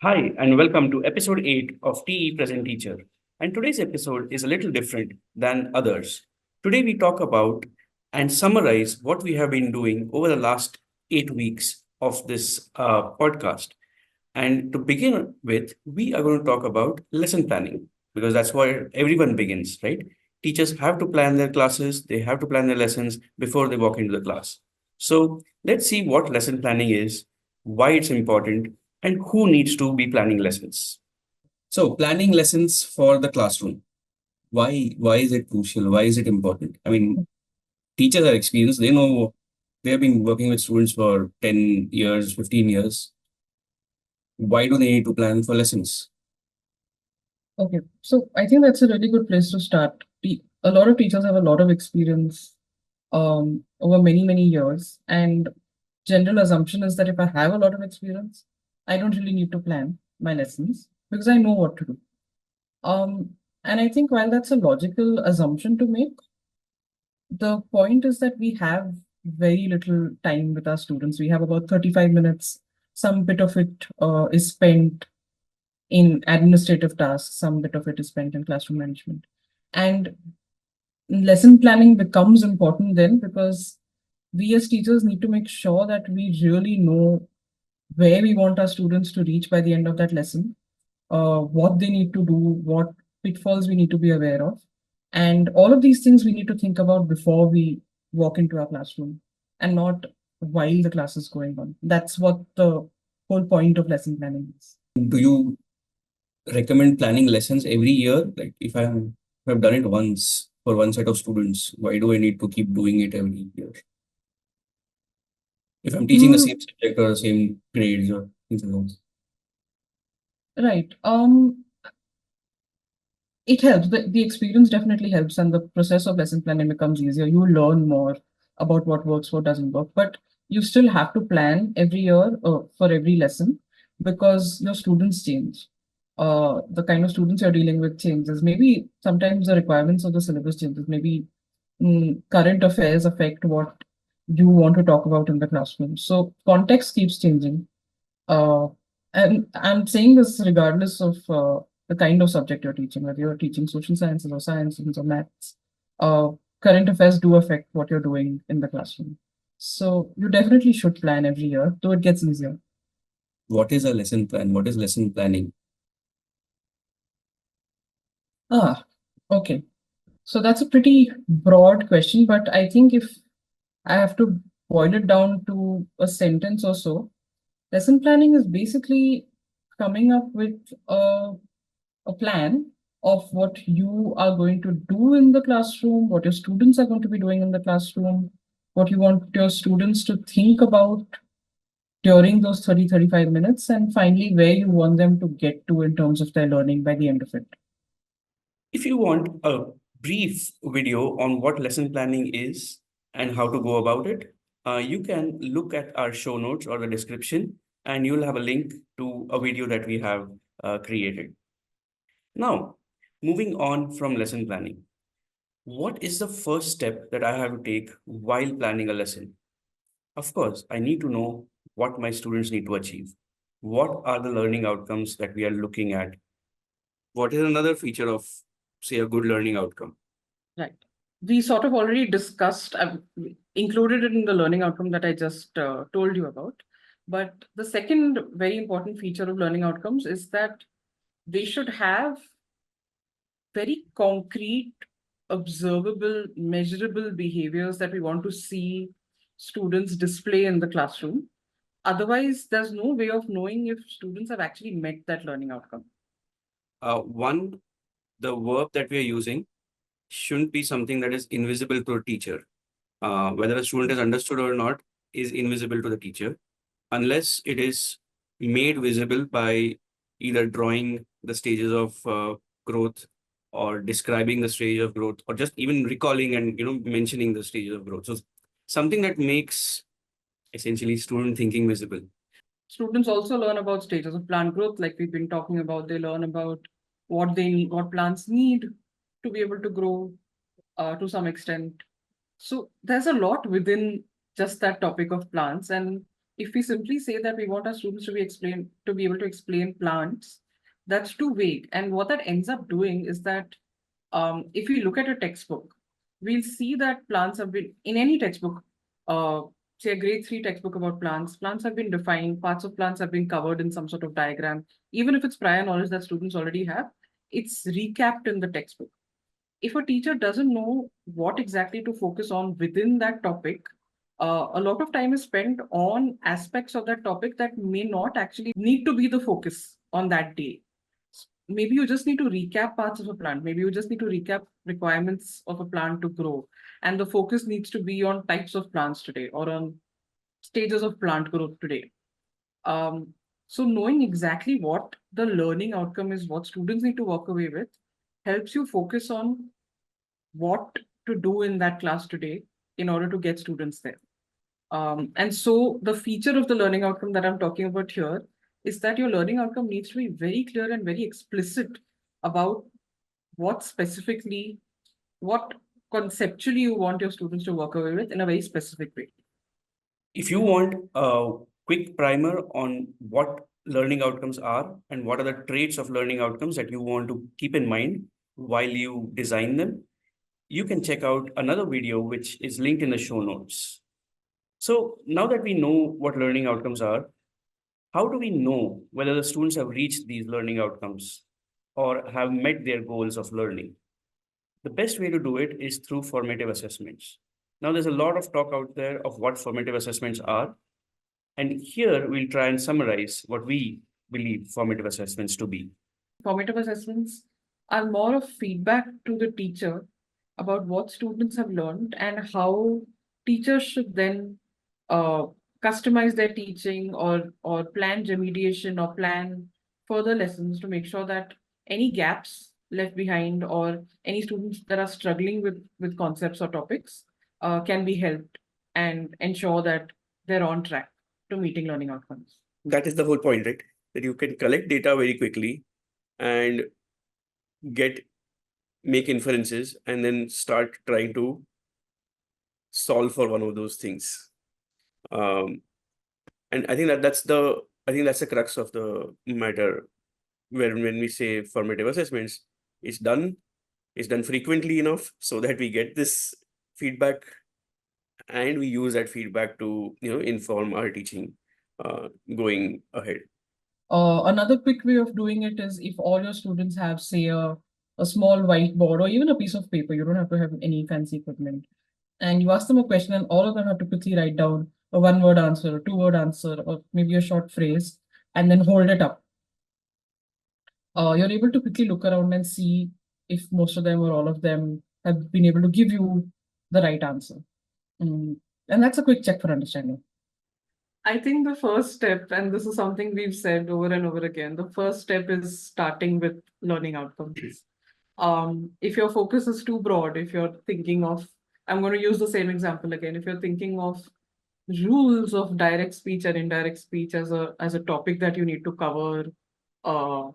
Hi, and welcome to episode 8 of TE Present Teacher. And today's episode is a little different than others. Today, we talk about and summarize what we have been doing over the last 8 weeks of this podcast. And to begin with, we are going to talk about lesson planning because that's where everyone begins, right? Teachers have to plan their classes, they have to plan their lessons before they walk into the class. So, let's see what lesson planning is, why it's important, and who needs to be planning lessons. So, planning lessons for the classroom. Why is it crucial? Why is it important? I mean, teachers are experienced. They know they have been working with students for 10 years, 15 years. Why do they need to plan for lessons? Okay, so I think that's a really good place to start. A lot of teachers have a lot of experience over many years, and general assumption is that if I have a lot of experience, I don't really need to plan my lessons because I know what to do. Um, and I think while that's a logical assumption to make, the point is that we have very little time with our students. We have about 35 minutes. Some bit of it is spent in administrative tasks, some bit of it is spent in classroom management. And lesson planning becomes important then because we as teachers need to make sure that we really know where we want our students to reach by the end of that lesson, what they need to do, what pitfalls we need to be aware of. And all of these things we need to think about before we walk into our classroom and not while the class is going on. That's what the whole point of lesson planning is. Do you recommend planning lessons every year? Like if I've done it once for one set of students, why do I need to keep doing it every year? If I'm teaching the Mm, same subject or the same grades or things like that. right. It helps. The experience definitely helps, and the process of lesson planning becomes easier. You learn more about what works, what doesn't work, but you still have to plan every year for every lesson because your students change. The kind of students you're dealing with changes. Maybe sometimes the requirements of the syllabus changes. Maybe current affairs affect what you want to talk about in the classroom. So context keeps changing. Uh, and I'm saying this regardless of the kind of subject you're teaching, whether you're teaching social sciences or sciences or maths. Uh, Current affairs do affect what you're doing in the classroom. So you definitely should plan every year, though it gets easier. What is a lesson plan? What is lesson planning? Ah, okay. So that's a pretty broad question, but I think if I have to boil it down to a sentence or so, lesson planning is basically coming up with a plan of what you are going to do in the classroom, what your students are going to be doing in the classroom, what you want your students to think about during those 35 minutes, and finally, where you want them to get to in terms of their learning by the end of it. If you want a brief video on what lesson planning is and how to go about it, you can look at our show notes or the description, and you'll have a link to a video that we have created. Now, moving on from lesson planning, what is the first step that I have to take while planning a lesson? Of course, I need to know what my students need to achieve. What are the learning outcomes that we are looking at? What is another feature of, say, a good learning outcome? Right. We sort of already discussed, I've included it in the learning outcome that I just told you about. But the second very important feature of learning outcomes is that they should have very concrete, observable, measurable behaviors that we want to see students display in the classroom. Otherwise, there's no way of knowing if students have actually met that learning outcome. One, the verb that we are using shouldn't be something that is invisible to a teacher. Whether a student has understood or not is invisible to the teacher unless it is made visible by either drawing the stages of growth or describing the stage of growth or just even recalling and mentioning the stages of growth. So something that makes essentially student thinking visible. Students also learn about stages of plant growth, like we've been talking about. They learn about what they need, what plants need to be able to grow to some extent. So there's a lot within just that topic of plants. And If we simply say that we want our students to be able to explain plants, that's too vague. And what that ends up doing is that if we look at a textbook, we'll see that plants have been in any textbook, uh, say a grade 3 textbook about plants, plants have been defined, parts of plants have been covered in some sort of diagram. Even if it's prior knowledge that students already have, it's recapped in the textbook. If a teacher doesn't know what exactly to focus on within that topic, a lot of time is spent on aspects of that topic that may not actually need to be the focus on that day. Maybe you just need to recap parts of a plant. Maybe you just need to recap requirements of a plant to grow. And the focus needs to be on types of plants today or on stages of plant growth today. So knowing exactly what the learning outcome is, what students need to walk away with, helps you focus on what to do in that class today in order to get students there. And so the feature of the learning outcome that I'm talking about here is that your learning outcome needs to be very clear and very explicit about what specifically, what conceptually you want your students to walk away with in a very specific way. If you want a quick primer on what learning outcomes are and what are the traits of learning outcomes that you want to keep in mind while you design them, you can check out another video which is linked in the show notes. So now that we know what learning outcomes are, how do we know whether the students have reached these learning outcomes or have met their goals of learning? The best way to do it is through formative assessments. Now, there's a lot of talk out there of what formative assessments are. And here we'll try and summarize what we believe formative assessments to be. Formative assessments are more of feedback to the teacher about what students have learned and how teachers should then uh, customize their teaching or plan remediation or plan further lessons to make sure that any gaps left behind or any students that are struggling with concepts or topics can be helped and ensure that they're on track to meeting learning outcomes. That is the whole point, right? That you can collect data very quickly and make inferences and then start trying to solve for one of those things. And I think that's the crux of the matter. When we say formative assessments, it's done frequently enough so that we get this feedback and we use that feedback to inform our teaching going ahead. Another quick way of doing it is if all your students have, say, a small whiteboard or even a piece of paper, you don't have to have any fancy equipment. And you ask them a question, and all of them have to quickly write down a one-word answer, a two-word answer, or maybe a short phrase, and then hold it up. You're able to quickly look around and see if most of them or all of them have been able to give you the right answer. And that's a quick check for understanding. I think the first step, and this is something we've said over and over again, the first step is starting with learning outcomes. If your focus is too broad, if you're thinking of, I'm going to use the same example again, if you're thinking of rules of direct speech and indirect speech as a topic that you need to cover uh,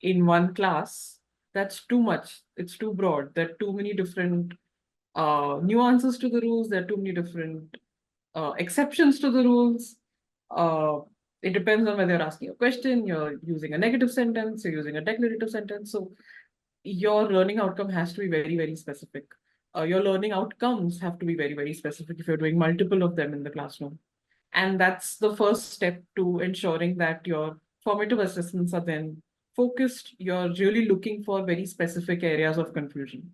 in one class, that's too much. It's too broad. There are too many different nuances to the rules. There are too many different exceptions to the rules. Uh, it depends on whether you're asking a question, you're using a negative sentence, you're using a declarative sentence. So your learning outcome has to be very, very specific. Your learning outcomes have to be very, very specific if you're doing multiple of them in the classroom. And that's the first step to ensuring that your formative assessments are then focused. You're really looking for very specific areas of confusion.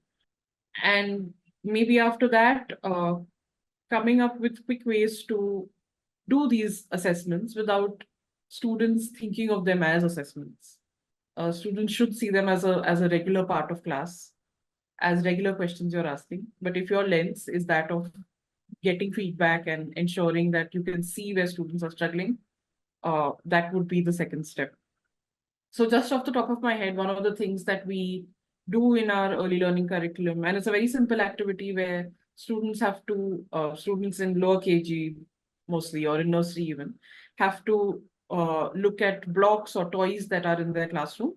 And maybe after that, coming up with quick ways to do these assessments without students thinking of them as assessments. Students should see them as a regular part of class, as regular questions you're asking. But if your lens is that of getting feedback and ensuring that you can see where students are struggling, that would be the second step. So just off the top of my head, one of the things that we do in our early learning curriculum, and it's a very simple activity where students have to, students in lower KG mostly, or in nursery even, have to look at blocks or toys that are in their classroom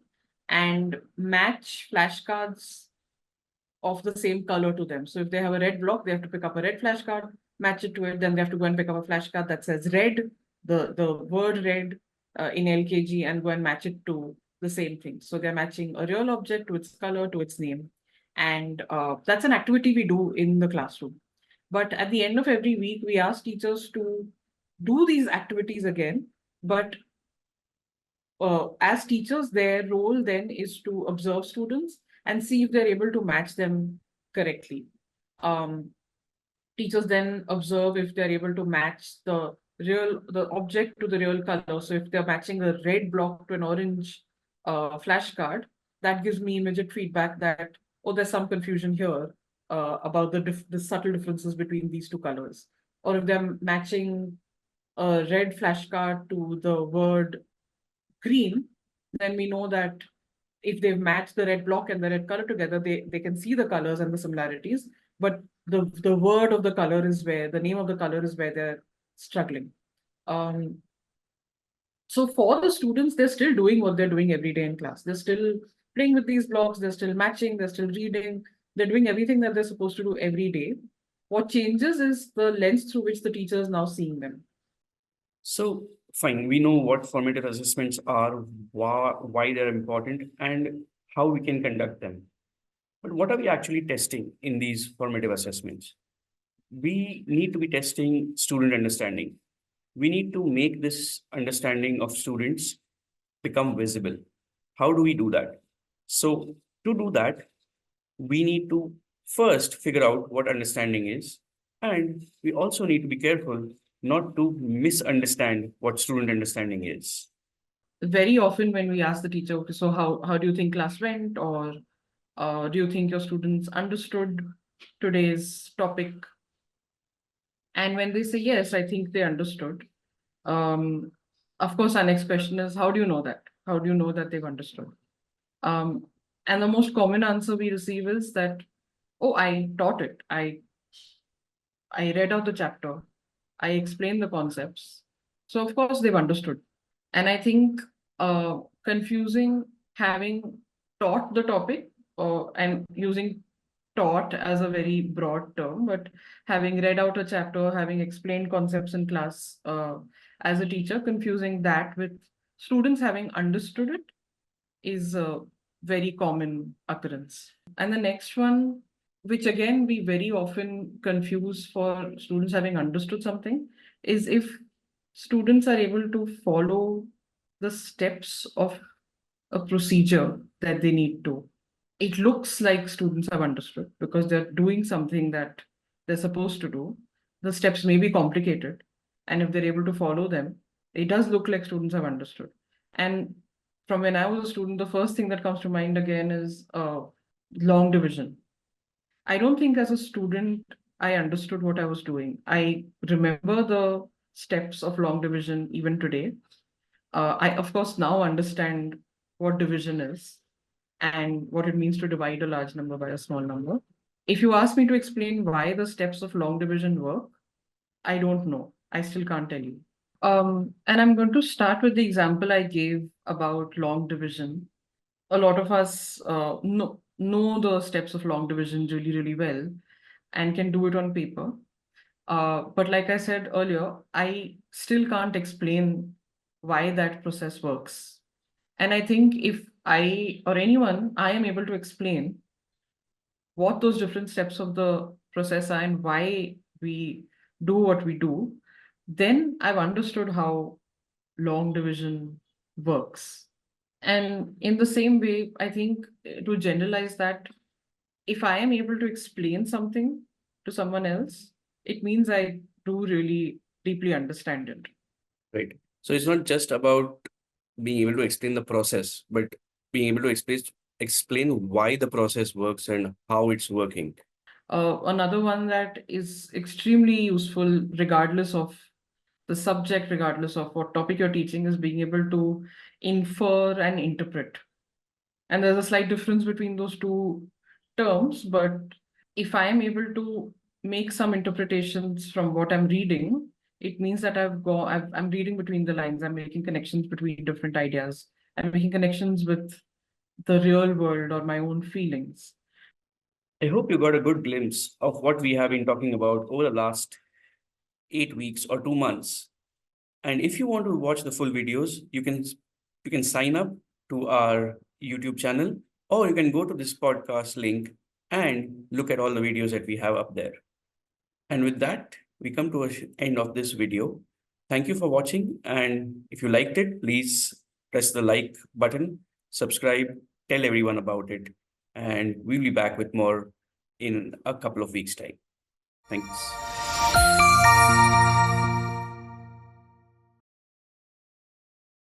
and match flashcards of the same color to them. So if they have a red block, they have to pick up a red flashcard, match it to it, then they have to go and pick up a flashcard that says red, the word red in LKG and go and match it to the same thing. So they're matching a real object to its color, to its name. And that's an activity we do in the classroom. But at the end of every week, we ask teachers to do these activities again. But as teachers, their role then is to observe students and see if they're able to match them correctly. Um, Teachers then observe if they're able to match the object to the real color. So if they're matching a red block to an orange flashcard, that gives me immediate feedback that, oh, there's some confusion here about the subtle differences between these two colors. Or if they're matching a red flashcard to the word green, then we know that if they've matched the red block and the red color together, they can see the colors and the similarities, but the word of the color is where the name of the color is where they're struggling. Um, so for the students, they're still doing what they're doing every day in class. They're still playing with these blocks, they're still matching, they're still reading, they're doing everything that they're supposed to do every day. What changes is the lens through which the teacher is now seeing them. So, fine, we know what formative assessments are, why they're important, and how we can conduct them. But what are we actually testing in these formative assessments? We need to be testing student understanding. We need to make this understanding of students become visible. How do we do that? So, to do that, we need to first figure out what understanding is, and we also need to be careful not to misunderstand what student understanding is. Very often when we ask the teacher, okay, so how do you think class went, or do you think your students understood today's topic? And when they say yes, I think they understood. Um, of course, our next question is, how do you know that? How do you know that they've understood? Um, and the most common answer we receive is that, oh, I taught it. I read out the chapter. I explained the concepts. So of course they've understood. And I think confusing having taught the topic and using taught as a very broad term, but having read out a chapter, having explained concepts in class as a teacher, confusing that with students having understood it is a very common occurrence. And the next one, which again we very often confuse for students having understood something, is if students are able to follow the steps of a procedure that they need to. It looks like students have understood because they're doing something that they're supposed to do. The steps may be complicated, and if they're able to follow them, it does look like students have understood. And from when I was a student, the first thing that comes to mind again is long division. I don't think as a student I understood what I was doing. I remember the steps of long division even today. I, of course, now understand what division is and what it means to divide a large number by a small number. If you ask me to explain why the steps of long division work, I don't know. I still can't tell you. And I'm going to start with the example I gave about long division. A lot of us know the steps of long division really, really well and can do it on paper. But like I said earlier, I still can't explain why that process works. And I think if I or anyone, I am able to explain what those different steps of the process are and why we do what we do, then I've understood how long division works. And in the same way, I think to generalize that, if I am able to explain something to someone else, it means I do really deeply understand it. Right. So it's not just about being able to explain the process, but being able to explain why the process works and how it's working. Another one that is extremely useful, regardless of the subject, regardless of what topic you're teaching, is being able to infer and interpret. And there's a slight difference between those two terms, but if I am able to make some interpretations from what I'm reading, it means that I'm reading between the lines, I'm making connections between different ideas, I'm making connections with the real world or my own feelings. I hope you got a good glimpse of what we have been talking about over the last 8 weeks or 2 months. And if you want to watch the full videos, you can sign up to our YouTube channel, or you can go to this podcast link and look at all the videos that we have up there. And with that, we come to an end of this video. Thank you for watching. And if you liked it, please press the like button, subscribe, tell everyone about it. And we'll be back with more in a couple of weeks' time. Thanks.